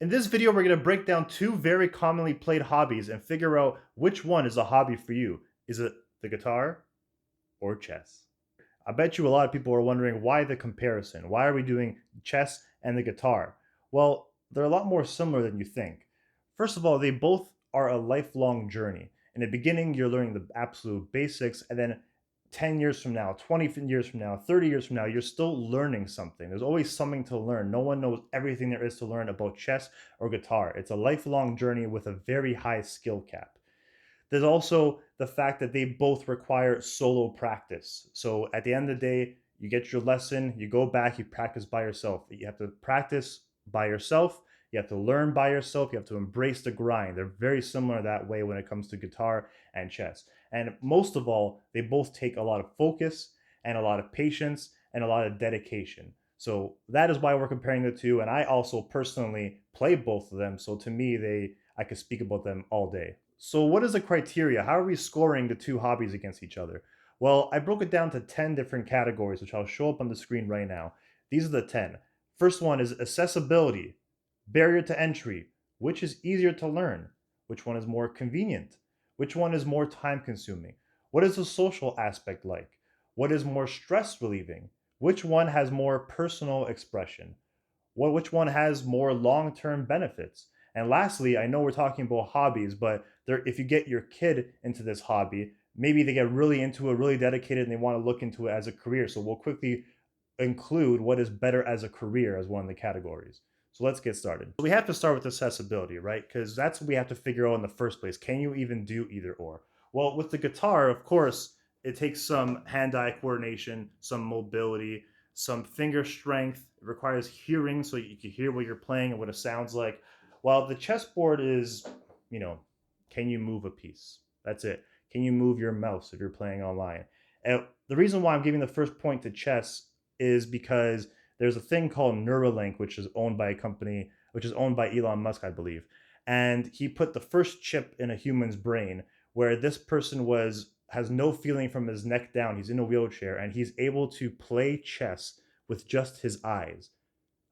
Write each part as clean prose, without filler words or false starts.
In this video, we're going to break down two very commonly played hobbies and figure out which one is a hobby for you. Is it the guitar or chess? I bet you a lot of people are wondering why the comparison. Why are we doing chess and the guitar? Well, they're a lot more similar than you think. First of all, they both are a lifelong journey. In the beginning, you're learning the absolute basics, and then 10 years from now, 20 years from now, 30 years from now, you're still learning something. There's always something to learn. No one knows everything there is to learn about chess or guitar. It's a lifelong journey with a very high skill cap. There's also the fact that they both require solo practice. So at the end of the day, you get your lesson, you go back, you practice by yourself. You have to practice by yourself. You have to learn by yourself. You have to embrace the grind. They're very similar that way when it comes to guitar and chess. And most of all, they both take a lot of focus and a lot of patience and a lot of dedication. So that is why we're comparing the two. And I also personally play both of them. So to me, I could speak about them all day. So what is the criteria? How are we scoring the two hobbies against each other? Well, I broke it down to 10 different categories, which I'll show up on the screen right now. These are the 10. First one is accessibility, barrier to entry, which is easier to learn, which one is more convenient, which one is more time consuming, what is the social aspect like, what is more stress relieving, which one has more personal expression, which one has more long-term benefits. And lastly, I know we're talking about hobbies, but if you get your kid into this hobby, maybe they get really into it, really dedicated, and they want to look into it as a career. So we'll quickly include what is better as a career as one of the categories. So let's get started. So we have to start with accessibility, right? Because that's what we have to figure out in the first place. Can you even do either or? Well, with the guitar, of course, it takes some hand-eye coordination, some mobility, some finger strength. It requires hearing so you can hear what you're playing and what it sounds like. While the chessboard is, you know, can you move a piece? That's it. Can you move your mouse if you're playing online? And the reason why I'm giving the first point to chess is because there's a thing called Neuralink, which is owned by a company, which is owned by Elon Musk, I believe. And he put the first chip in a human's brain where this person has no feeling from his neck down. He's in a wheelchair and he's able to play chess with just his eyes.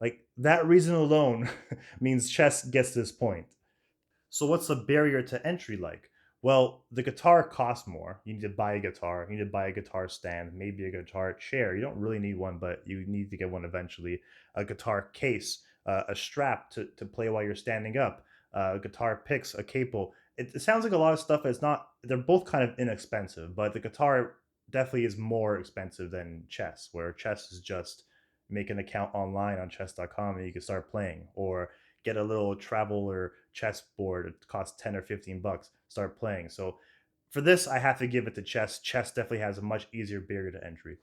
Like that reason alone means chess gets this point. So what's the barrier to entry like? Well, the guitar costs more. You need to buy a guitar. You need to buy a guitar stand, maybe a guitar chair. You don't really need one, but you need to get one eventually. A guitar case, a strap to play while you're standing up, guitar picks, a capo. It sounds like a lot of stuff. It's not. They're both kind of inexpensive, but the guitar definitely is more expensive than chess, where chess is just make an account online on chess.com and you can start playing, or get a little traveler chessboard. It costs 10 or 15 bucks. Start playing. So for this, I have to give it to chess. Chess definitely has a much easier barrier to entry.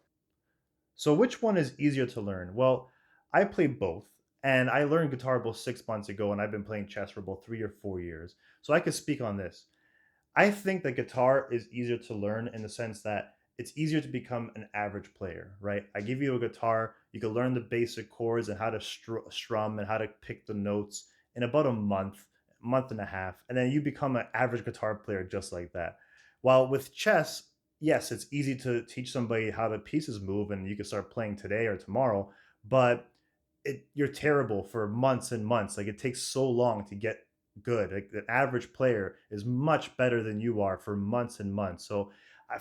So which one is easier to learn? Well, I play both. And I learned guitar about 6 months ago, and I've been playing chess for about 3 or 4 years. So I could speak on this. I think that guitar is easier to learn in the sense that it's easier to become an average player, right? I give you a guitar, you can learn the basic chords and how to strum and how to pick the notes in about a month and a half, and then you become an average guitar player just like that. While with chess, yes, it's easy to teach somebody how the pieces move and you can start playing today or tomorrow, but you're terrible for months and months. Like it takes so long to get good. Like the average player is much better than you are for months and months. So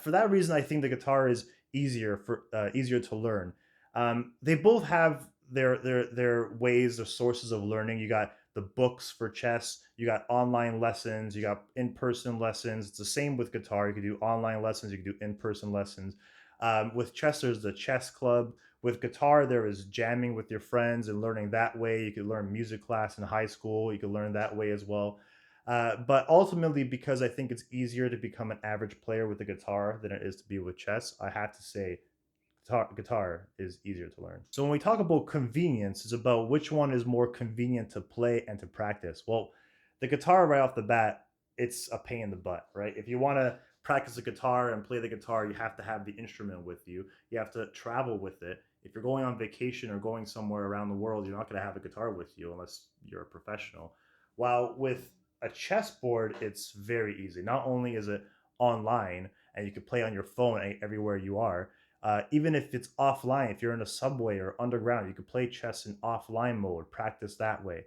for that reason, I think the guitar is easier to learn. They both have their ways, their sources of learning. You got the books for chess, you got online lessons, you got in-person lessons. It's the same with guitar. You can do online lessons, you can do in-person lessons. With chess, there's the chess club. With guitar, there is jamming with your friends and learning that way. You could learn music class in high school. You could learn that way as well. But ultimately, because I think it's easier to become an average player with the guitar than it is to be with chess, I have to say guitar is easier to learn. So when we talk about convenience, it's about which one is more convenient to play and to practice. Well, the guitar right off the bat, it's a pain in the butt, right? If you want to practice the guitar and play the guitar, you have to have the instrument with you. You have to travel with it. If you're going on vacation or going somewhere around the world, you're not going to have a guitar with you unless you're a professional. While with a chessboard, it's very easy. Not only is it online and you can play on your phone everywhere you are, even if it's offline, if you're in a subway or underground, you can play chess in offline mode, practice that way.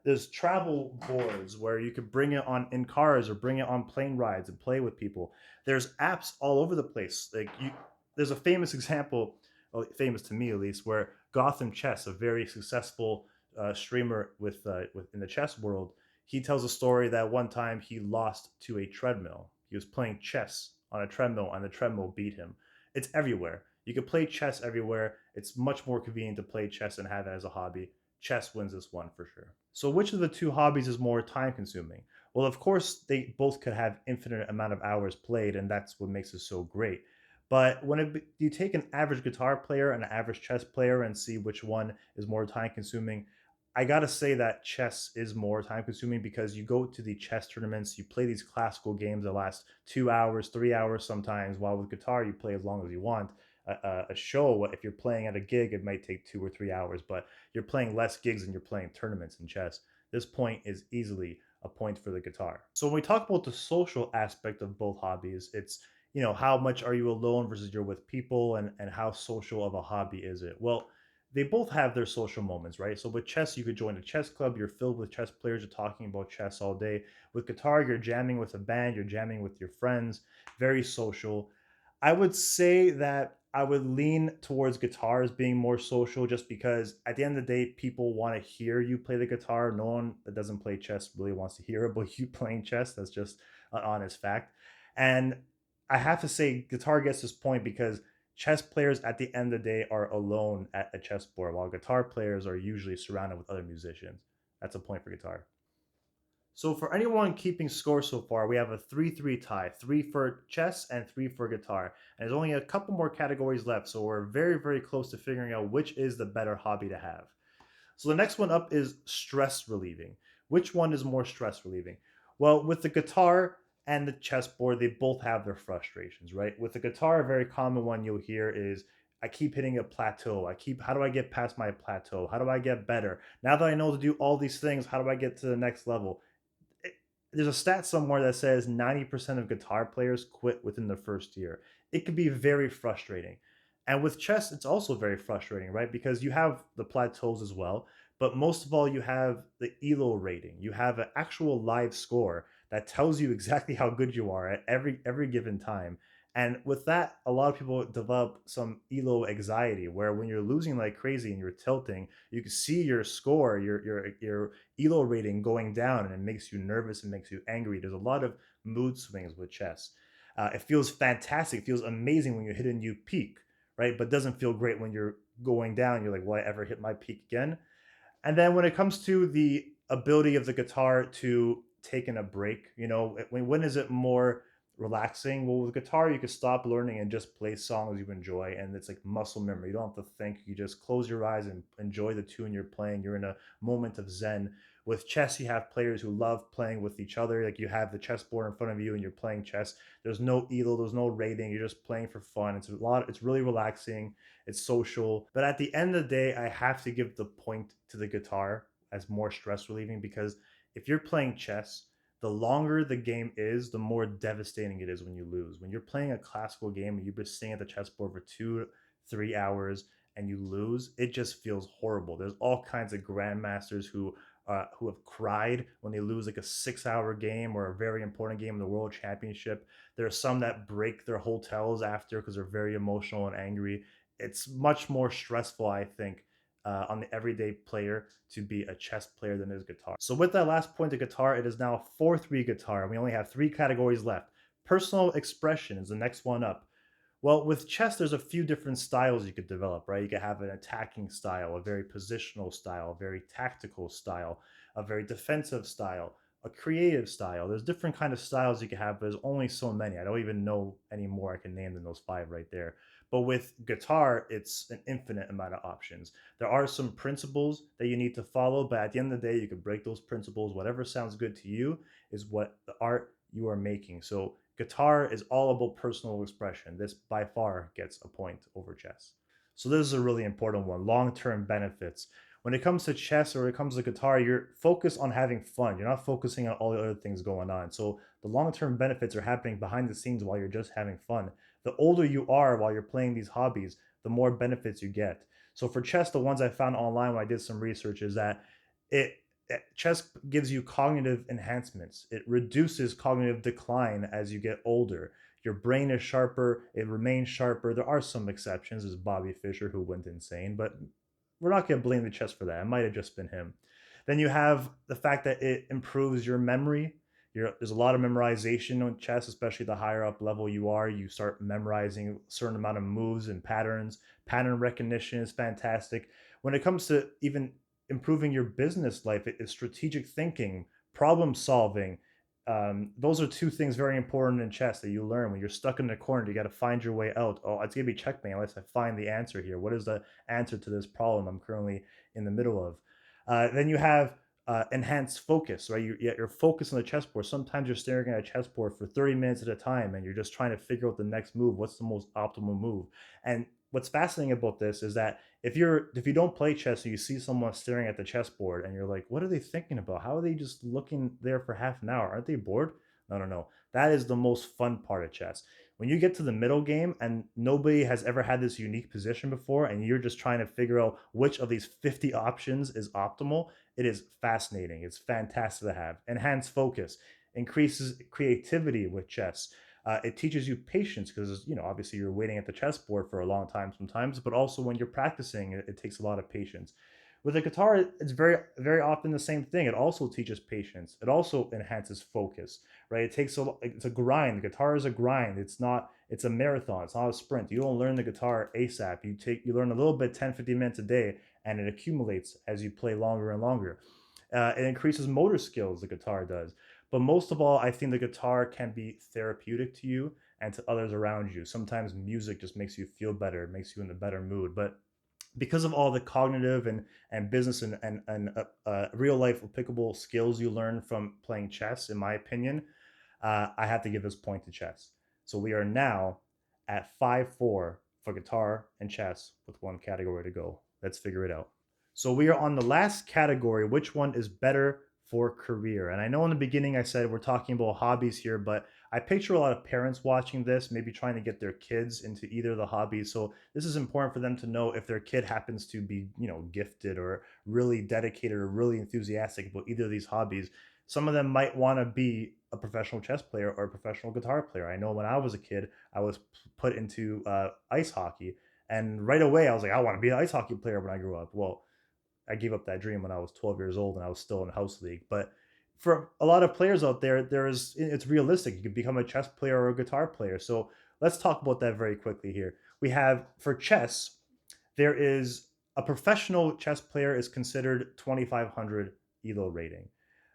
There's travel boards where you could bring it on in cars or bring it on plane rides and play with people. There's apps all over the place. There's a famous example, well, famous to me at least, where Gotham Chess, a very successful streamer with in the chess world, he tells a story that one time he lost to a treadmill. He was playing chess on a treadmill, and the treadmill beat him. It's everywhere. You can play chess everywhere. It's much more convenient to play chess and have it as a hobby. Chess wins this one for sure. So, which of the two hobbies is more time consuming? Well, of course, they both could have infinite amount of hours played, and that's what makes it so great. But you take an average guitar player and an average chess player and see which one is more time consuming, I gotta say that chess is more time consuming because you go to the chess tournaments, you play these classical games that last 2 hours, 3 hours sometimes, while with guitar, you play as long as you want. A show, if you're playing at a gig, it might take 2 or 3 hours, but you're playing less gigs than you're playing tournaments in chess. This point is easily a point for the guitar. So when we talk about the social aspect of both hobbies, it's how much are you alone versus you're with people, and how social of a hobby is it? Well, they both have their social moments, right? So with chess, you could join a chess club. You're filled with chess players. You're talking about chess all day. With guitar, you're jamming with a band. You're jamming with your friends. Very social. I would say that I would lean towards guitars being more social just because at the end of the day, people want to hear you play the guitar. No one that doesn't play chess really wants to hear about you playing chess. That's just an honest fact. And I have to say, guitar gets this point because chess players at the end of the day are alone at a chessboard, while guitar players are usually surrounded with other musicians. That's a point for guitar. So for anyone keeping score so far, we have a 3-3 tie, three for chess and three for guitar. And there's only a couple more categories left, so we're very, very close to figuring out which is the better hobby to have. So the next one up is stress relieving. Which one is more stress relieving? Well, with the guitar and the chessboard, they both have their frustrations, right? With the guitar, a very common one you'll hear is I keep hitting a plateau. How do I get past my plateau? How do I get better? Now that I know to do all these things, how do I get to the next level? it, there's a stat somewhere that says 90% of guitar players quit within the first year. It could be very frustrating. And with chess, it's also very frustrating, right? Because you have the plateaus as well, but most of all, you have the ELO rating. You have an actual live score that tells you exactly how good you are at every given time. And with that, a lot of people develop some ELO anxiety, where when you're losing like crazy and you're tilting, you can see your score, your elo rating going down, and it makes you nervous and makes you angry. There's a lot of mood swings with chess. It feels fantastic, it feels amazing when you hit a new peak, right? But doesn't feel great when you're going down. You're like, will I ever hit my peak again? And then when it comes to the ability of the guitar to taking a break, when is it more relaxing? Well, with guitar, you can stop learning and just play songs you enjoy, and it's like muscle memory. You don't have to think. You just close your eyes and enjoy the tune you're playing. You're in a moment of zen. With chess, you have players who love playing with each other. Like you have the chessboard in front of you, and you're playing chess. There's no elo, there's no rating. You're just playing for fun. It's really relaxing, it's social. But at the end of the day, I have to give the point to the guitar as more stress relieving because if you're playing chess, the longer the game is, the more devastating it is when you lose. When you're playing a classical game and you've been sitting at the chessboard for 2, 3 hours and you lose, it just feels horrible. There's all kinds of grandmasters who have cried when they lose like a 6 hour game or a very important game in the world championship. There are some that break their hotels after because they're very emotional and angry. It's much more stressful, I think, on the everyday player to be a chess player than it is guitar. So with that last point of guitar, it is now 4-3 guitar, and we only have three categories left. Personal expression is the next one up. Well, with chess, there's a few different styles you could develop, right? You could have an attacking style, a very positional style, a very tactical style, a very defensive style, a creative style. There's different kind of styles you can have, but there's only so many. I don't even know any more I can name than those five right there. But with guitar, it's an infinite amount of options. There are some principles that you need to follow, but at the end of the day, you can break those principles. Whatever sounds good to you is what the art you are making. So guitar is all about personal expression. This by far gets a point over chess. So this is a really important one, long-term benefits. When it comes to chess or when it comes to guitar, you're focused on having fun. You're not focusing on all the other things going on. So the long-term benefits are happening behind the scenes while you're just having fun. The older you are while you're playing these hobbies, the more benefits you get. So for chess, the ones I found online when I did some research is that it chess gives you cognitive enhancements. It reduces cognitive decline as you get older. Your brain is sharper. It remains sharper. There are some exceptions, as Bobby Fischer, who went insane, but we're not going to blame the chess for that. It might have just been him. Then you have the fact that it improves your memory. There's a lot of memorization on chess, especially the higher up level you are. You start memorizing a certain amount of moves and patterns. Pattern recognition is fantastic. When it comes to even improving your business life, it is strategic thinking, problem solving. Those are two things very important in chess that you learn when you're stuck in a corner. You got to find your way out. Oh, it's gonna be checkmate unless I find the answer here. What is the answer to this problem I'm currently in the middle of? Then you have enhanced focus, right? You're focused on the chessboard. Sometimes you're staring at a chessboard for 30 minutes at a time and you're just trying to figure out the next move. What's the most optimal move? And what's fascinating about this is that if you don't play chess and you see someone staring at the chessboard and you're like, what are they thinking about? How are they just looking there for half an hour? Aren't they bored? No, no, no. That is the most fun part of chess. When you get to the middle game and nobody has ever had this unique position before, and you're just trying to figure out which of these 50 options is optimal, it is fascinating. It's fantastic to have. Enhanced focus, increases creativity with chess. It teaches you patience because obviously you're waiting at the chessboard for a long time sometimes, but also when you're practicing, it takes a lot of patience. With the guitar, it's very very often the same thing. It also teaches patience. It also enhances focus, right? It's a grind. The guitar is a grind. It's a marathon. It's not a sprint. You don't learn the guitar ASAP. You learn a little bit 10, 15 minutes a day, and it accumulates as you play longer and longer. It increases motor skills, the guitar does. But most of all, I think the guitar can be therapeutic to you and to others around you. Sometimes music just makes you feel better, it makes you in a better mood. But because of all the cognitive and business and real life applicable skills you learn from playing chess, in my opinion, I have to give this point to chess. So we are now at 5-4 for guitar and chess with one category to go. Let's figure it out. So we are on the last category. Which one is better for career? And I know in the beginning I said we're talking about hobbies here, but I picture a lot of parents watching this, maybe trying to get their kids into either of the hobbies. So this is important for them to know if their kid happens to be, gifted or really dedicated or really enthusiastic about either of these hobbies. Some of them might want to be a professional chess player or a professional guitar player. I know when I was a kid, I was put into ice hockey, and right away I was like, I want to be an ice hockey player when I grew up. Well, I gave up that dream when I was 12 years old and I was still in house league. But for a lot of players out there, it's realistic. You can become a chess player or a guitar player. So let's talk about that very quickly here. We have for chess, there is a professional chess player is considered 2,500 elo rating.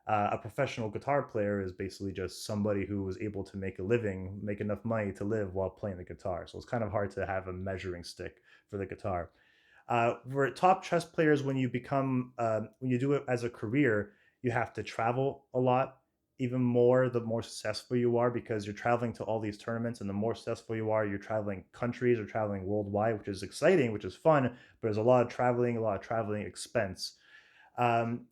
A professional guitar player is basically just somebody who was able to make a living, make enough money to live while playing the guitar. So it's kind of hard to have a measuring stick for the guitar. For top chess players, when you do it as a career, you have to travel a lot. Even more, the more successful you are, because you're traveling to all these tournaments, and the more successful you are, you're traveling countries or traveling worldwide, which is exciting, which is fun. But there's a lot of traveling expense. Um,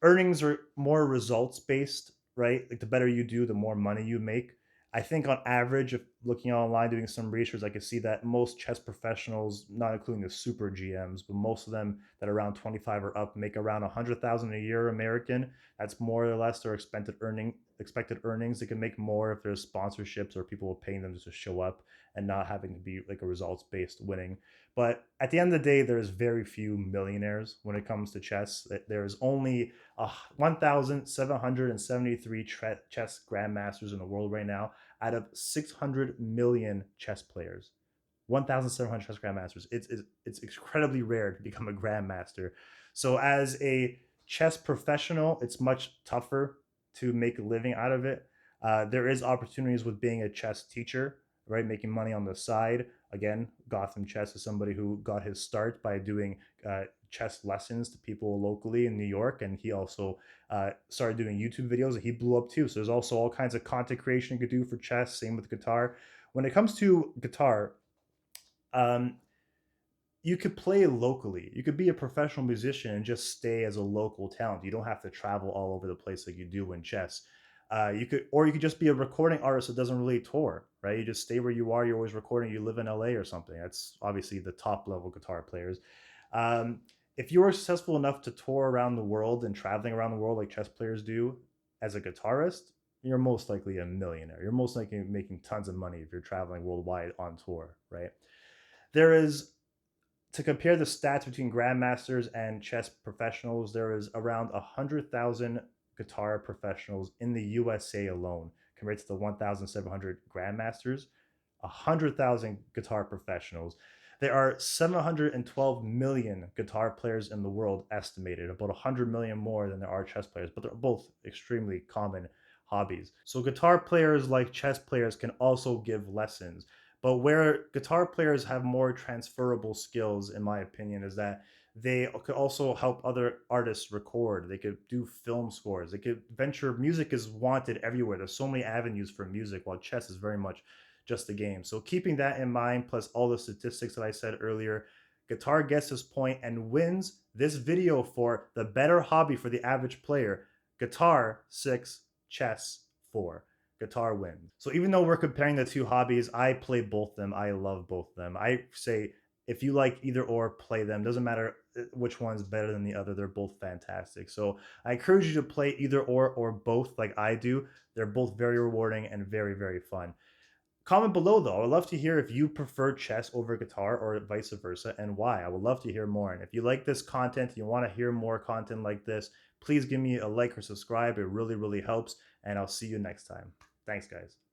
Earnings are more results based, right? Like the better you do, the more money you make. I think on average, if looking online, doing some research, I could see that most chess professionals, not including the super GMs, but most of them that are around 25 or up, make around 100,000 a year American. That's more or less their expected earnings. They can make more if there's sponsorships or people paying them just to show up and not having to be like a results based winning. But at the end of the day, there's very few millionaires when it comes to chess. There's only 1,773 chess grandmasters in the world right now out of 600 million chess players. 1,700 chess grandmasters. It's incredibly rare to become a grandmaster. So as a chess professional, it's much tougher to make a living out of it. There is opportunities with being a chess teacher, right? Making money on the side. Again, Gotham Chess is somebody who got his start by doing chess lessons to people locally in New York, and he also started doing YouTube videos. He blew up too. So there's also all kinds of content creation you could do for chess. Same with guitar. When it comes to guitar, um, you could play locally. You could be a professional musician and just stay as a local talent. You don't have to travel all over the place like you do in chess. You could just be a recording artist that doesn't really tour, right? You just stay where you are. You're always recording. You live in LA or something. That's obviously the top level guitar players. Um, if you are successful enough to tour around the world and traveling around the world like chess players do as a guitarist, you're most likely a millionaire. You're most likely making tons of money if you're traveling worldwide on tour, right? There is, to compare the stats between grandmasters and chess professionals, there is around 100,000 guitar professionals in the USA alone compared to the 1,700 grandmasters. 100,000 guitar professionals. There are 712 million guitar players in the world estimated, about 100 million more than there are chess players, but they're both extremely common hobbies. So guitar players like chess players can also give lessons. But where guitar players have more transferable skills, in my opinion, is that they could also help other artists record. They could do film scores. They could venture. Music is wanted everywhere. There's so many avenues for music, while chess is very much just a game. So keeping that in mind, plus all the statistics that I said earlier, guitar gets this point and wins this video for the better hobby for the average player. Guitar 6, chess 4. Guitar wins. So even though we're comparing the two hobbies, I play both them. I love both of them. I say if you like either or, play them. Doesn't matter which one's better than the other. They're both fantastic. So I encourage you to play either or both like I do. They're both very rewarding and very, very fun. Comment below though. I would love to hear if you prefer chess over guitar or vice versa and why. I would love to hear more. And if you like this content, you want to hear more content like this, please give me a like or subscribe. It really, really helps. And I'll see you next time. Thanks, guys.